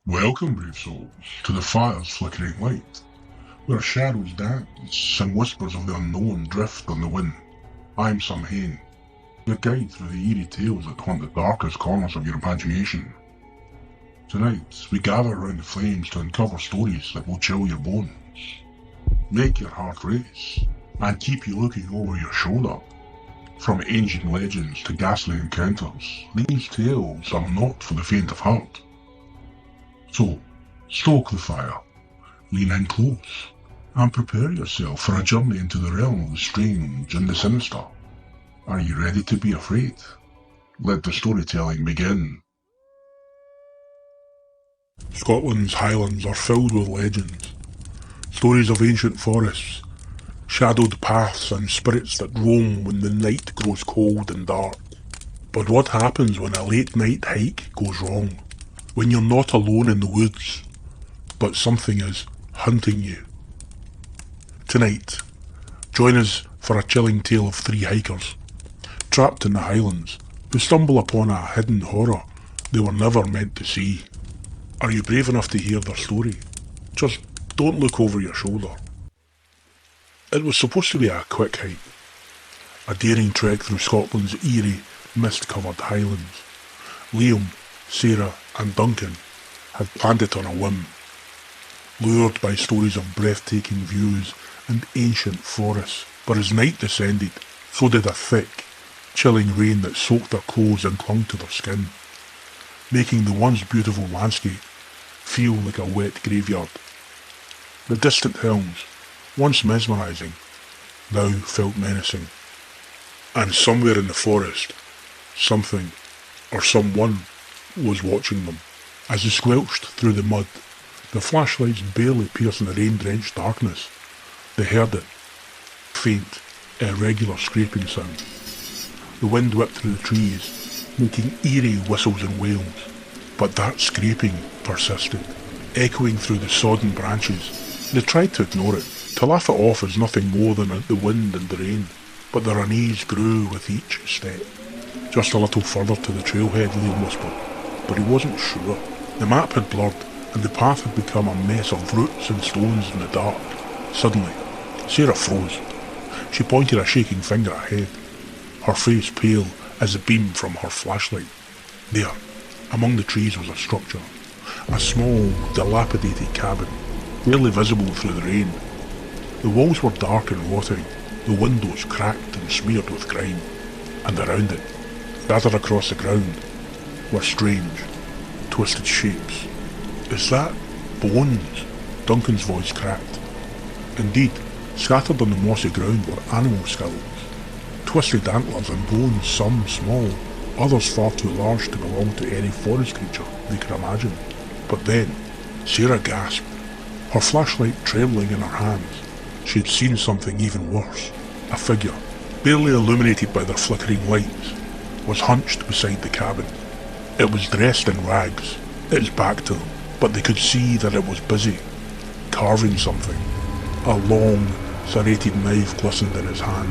Welcome, brave souls, to the fire's flickering light, where shadows dance and whispers of the unknown drift on the wind. I'm Sam Hain, your guide through the eerie tales that haunt the darkest corners of your imagination. Tonight, we gather around the flames to uncover stories that will chill your bones, make your heart race, and keep you looking over your shoulder. From ancient legends to ghastly encounters, these tales are not for the faint of heart. So, stoke the fire, lean in close, and prepare yourself for a journey into the realm of the strange and the sinister. Are you ready to be afraid? Let the storytelling begin. Scotland's Highlands are filled with legends, stories of ancient forests, shadowed paths and spirits that roam when the night grows cold and dark. But what happens when a late night hike goes wrong? When you're not alone in the woods, but something is hunting you? Tonight, join us for a chilling tale of three hikers, trapped in the Highlands, who stumble upon a hidden horror they were never meant to see. Are you brave enough to hear their story? Just don't look over your shoulder. It was supposed to be a quick hike, a daring trek through Scotland's eerie, mist-covered Highlands. Liam, Sarah and Duncan had planned it on a whim, lured by stories of breathtaking views and ancient forests. But as night descended, so did a thick, chilling rain that soaked their clothes and clung to their skin, making the once beautiful landscape feel like a wet graveyard. The distant hills, once mesmerizing, now felt menacing. And somewhere in the forest, something or someone was watching them. As they squelched through the mud, the flashlights barely piercing the rain-drenched darkness, they heard it. Faint, irregular scraping sound. The wind whipped through the trees, making eerie whistles and wails. But that scraping persisted, echoing through the sodden branches. They tried to ignore it, to laugh it off as nothing more than the wind and the rain. But their unease grew with each step. Just a little further to the trailhead, Liam whispered, but he wasn't sure. The map had blurred, and the path had become a mess of roots and stones in the dark. Suddenly, Sarah froze. She pointed a shaking finger ahead, her face pale as the beam from her flashlight. There, among the trees, was a structure, a small, dilapidated cabin, barely visible through the rain. The walls were dark and rotting, the windows cracked and smeared with grime, and around it, gathered across the ground, were strange, twisted shapes. Is that bones? Duncan's voice cracked. Indeed, scattered on the mossy ground were animal skulls, twisted antlers and bones, some small, others far too large to belong to any forest creature they could imagine. But then, Sarah gasped, her flashlight trembling in her hands. She had seen something even worse. A figure, barely illuminated by their flickering lights, was hunched beside the cabin. It was dressed in rags, its back to them, but they could see that it was busy, carving something. A long, serrated knife glistened in his hand,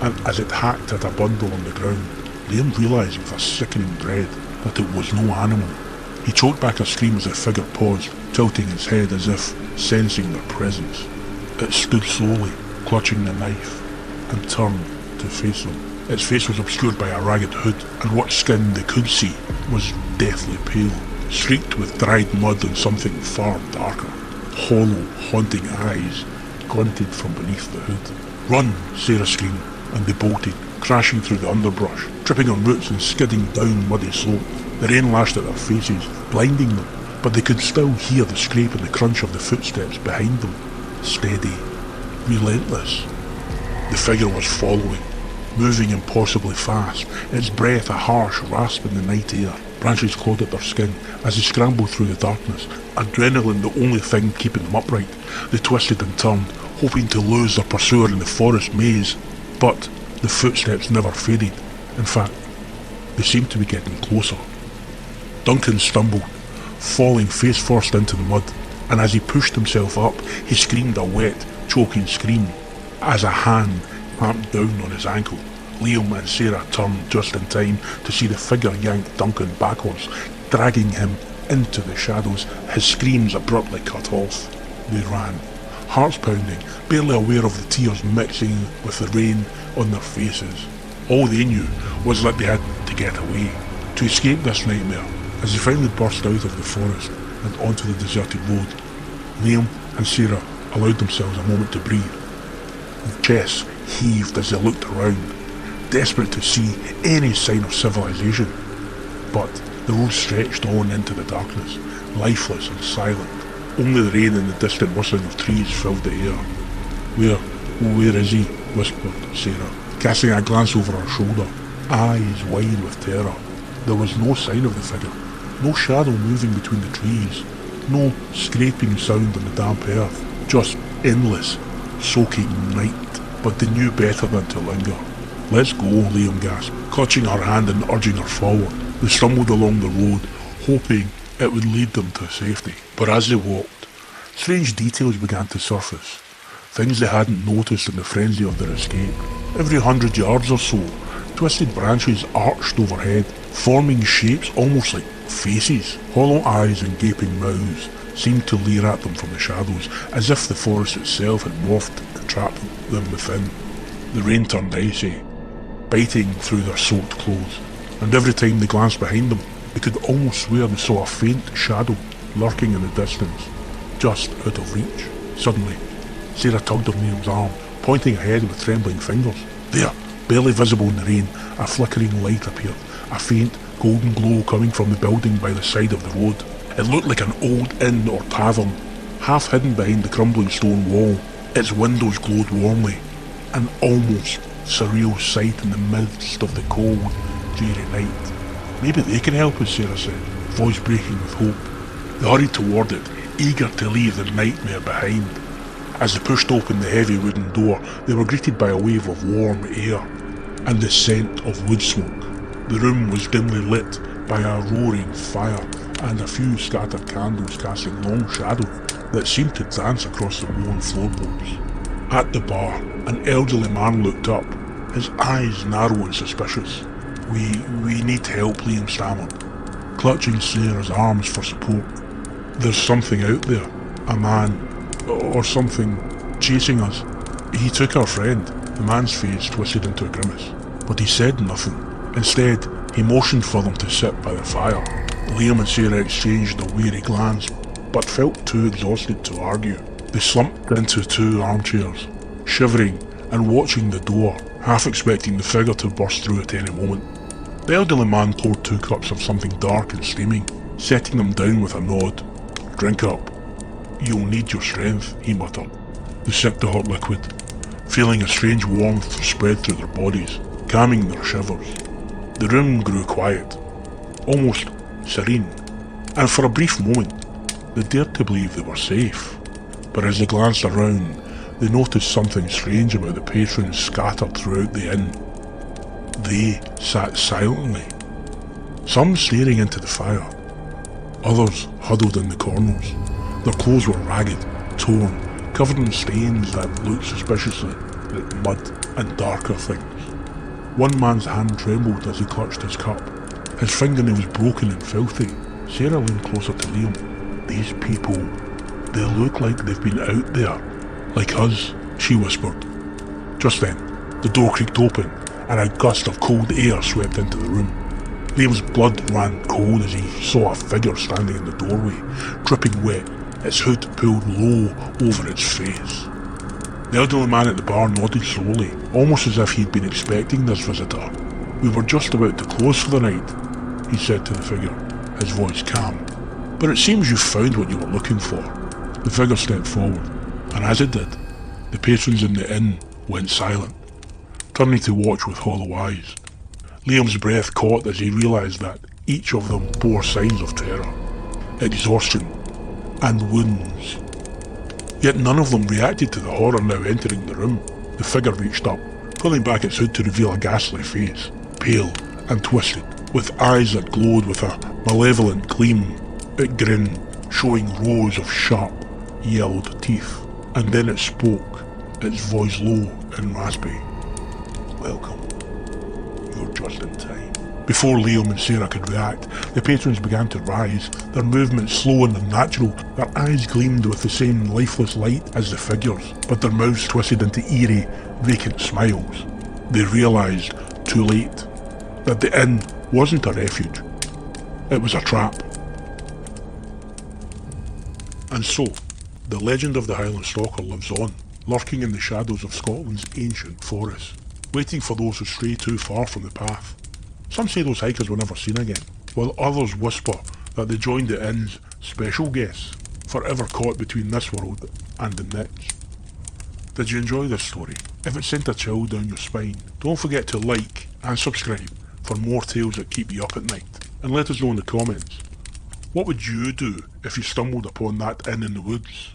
and as it hacked at a bundle on the ground, Liam realised with a sickening dread that it was no animal. He choked back a scream as the figure paused, tilting its head as if sensing their presence. It stood slowly, clutching the knife, and turned to face them. Its face was obscured by a ragged hood, and what skin they could see was deathly pale, streaked with dried mud and something far darker. Hollow, haunting eyes glinted from beneath the hood. "Run!" Sarah screamed, and they bolted, crashing through the underbrush, tripping on roots and skidding down muddy slopes. The rain lashed at their faces, blinding them, but they could still hear the scrape and the crunch of the footsteps behind them. Steady, relentless. The figure was following, moving impossibly fast, its breath a harsh rasp in the night air. Branches clawed at their skin as they scrambled through the darkness, adrenaline the only thing keeping them upright. They twisted and turned, hoping to lose their pursuer in the forest maze. But the footsteps never faded. In fact, they seemed to be getting closer. Duncan stumbled, falling face first into the mud, and as he pushed himself up, he screamed a wet, choking scream as a hand clamped down on his ankle. Liam and Sarah turned just in time to see the figure yank Duncan backwards, dragging him into the shadows, his screams abruptly cut off. They ran, hearts pounding, barely aware of the tears mixing with the rain on their faces. All they knew was that they had to get away, to escape this nightmare. As they finally burst out of the forest and onto the deserted road, Liam and Sarah allowed themselves a moment to breathe. Their chests heaved as they looked around, desperate to see any sign of civilization. But the road stretched on into the darkness, lifeless and silent. Only the rain and the distant whistling of trees filled the air. Where is he?" whispered Sarah, casting a glance over her shoulder, eyes wide with terror. There was no sign of the figure, no shadow moving between the trees, no scraping sound on the damp earth, just endless, soaking night. But they knew better than to linger. "Let's go," Liam gasped, clutching her hand and urging her forward. They stumbled along the road, hoping it would lead them to safety. But as they walked, strange details began to surface, things they hadn't noticed in the frenzy of their escape. Every 100 yards or so, twisted branches arched overhead, forming shapes almost like faces. Hollow eyes and gaping mouths seemed to leer at them from the shadows, as if the forest itself had morphed and trapped them within. The rain turned icy, biting through their soaked clothes, and every time they glanced behind them, they could almost swear they saw a faint shadow lurking in the distance, just out of reach. Suddenly, Sarah tugged on Liam's arm, pointing ahead with trembling fingers. There, barely visible in the rain, a flickering light appeared, a faint golden glow coming from the building by the side of the road. It looked like an old inn or tavern, half hidden behind the crumbling stone wall. Its windows glowed warmly, an almost surreal sight in the midst of the cold, dreary night. "Maybe they can help us," Sarah said, voice breaking with hope. They hurried toward it, eager to leave the nightmare behind. As they pushed open the heavy wooden door, they were greeted by a wave of warm air and the scent of wood smoke. The room was dimly lit by a roaring fire and a few scattered candles casting long shadows that seemed to dance across the worn floorboards. At the bar, an elderly man looked up, his eyes narrow and suspicious. We need help," Liam stammered, clutching Sarah's arms for support. "There's something out there, a man, or something, chasing us. He took our friend." The man's face twisted into a grimace, but he said nothing. Instead, he motioned for them to sit by the fire. Liam and Sarah exchanged a weary glance, but felt too exhausted to argue. They slumped into 2 armchairs, shivering and watching the door, half expecting the figure to burst through at any moment. The elderly man poured 2 cups of something dark and steaming, setting them down with a nod. "Drink up. You'll need your strength," he muttered. They sipped the hot liquid, feeling a strange warmth spread through their bodies, calming their shivers. The room grew quiet, almost serene, and for a brief moment they dared to believe they were safe. But as they glanced around, they noticed something strange about the patrons scattered throughout the inn. They sat silently, some staring into the fire, others huddled in the corners. Their clothes were ragged, torn, covered in stains that looked suspiciously like mud and darker things. One man's hand trembled as he clutched his cup, his fingernails broken and filthy. Sarah leaned closer to Liam. "These people, they look like they've been out there, like us," she whispered. Just then, the door creaked open, and a gust of cold air swept into the room. Liam's blood ran cold as he saw a figure standing in the doorway, dripping wet, its hood pulled low over its face. The elderly man at the bar nodded slowly, almost as if he'd been expecting this visitor. "We were just about to close for the night," he said to the figure, his voice calm. "But it seems you've found what you were looking for." The figure stepped forward, and as it did, the patrons in the inn went silent, turning to watch with hollow eyes. Liam's breath caught as he realised that each of them bore signs of terror, exhaustion, and wounds. Yet none of them reacted to the horror now entering the room. The figure reached up, pulling back its hood to reveal a ghastly face, pale and twisted, with eyes that glowed with a malevolent gleam. It grinned, showing rows of sharp, yellowed teeth, and then it spoke, its voice low and raspy. "Welcome. You're just in time." Before Liam and Sarah could react, the patrons began to rise, their movements slow and unnatural, their eyes gleamed with the same lifeless light as the figures, but their mouths twisted into eerie, vacant smiles. They realised, too late, that the inn wasn't a refuge. It was a trap. And so, the legend of the Highland Stalker lives on, lurking in the shadows of Scotland's ancient forests, waiting for those who stray too far from the path. Some say those hikers were never seen again, while others whisper that they joined the inn's special guests, forever caught between this world and the next. Did you enjoy this story? If it sent a chill down your spine, don't forget to like and subscribe for more tales that keep you up at night, and let us know in the comments. What would you do if you stumbled upon that inn in the woods?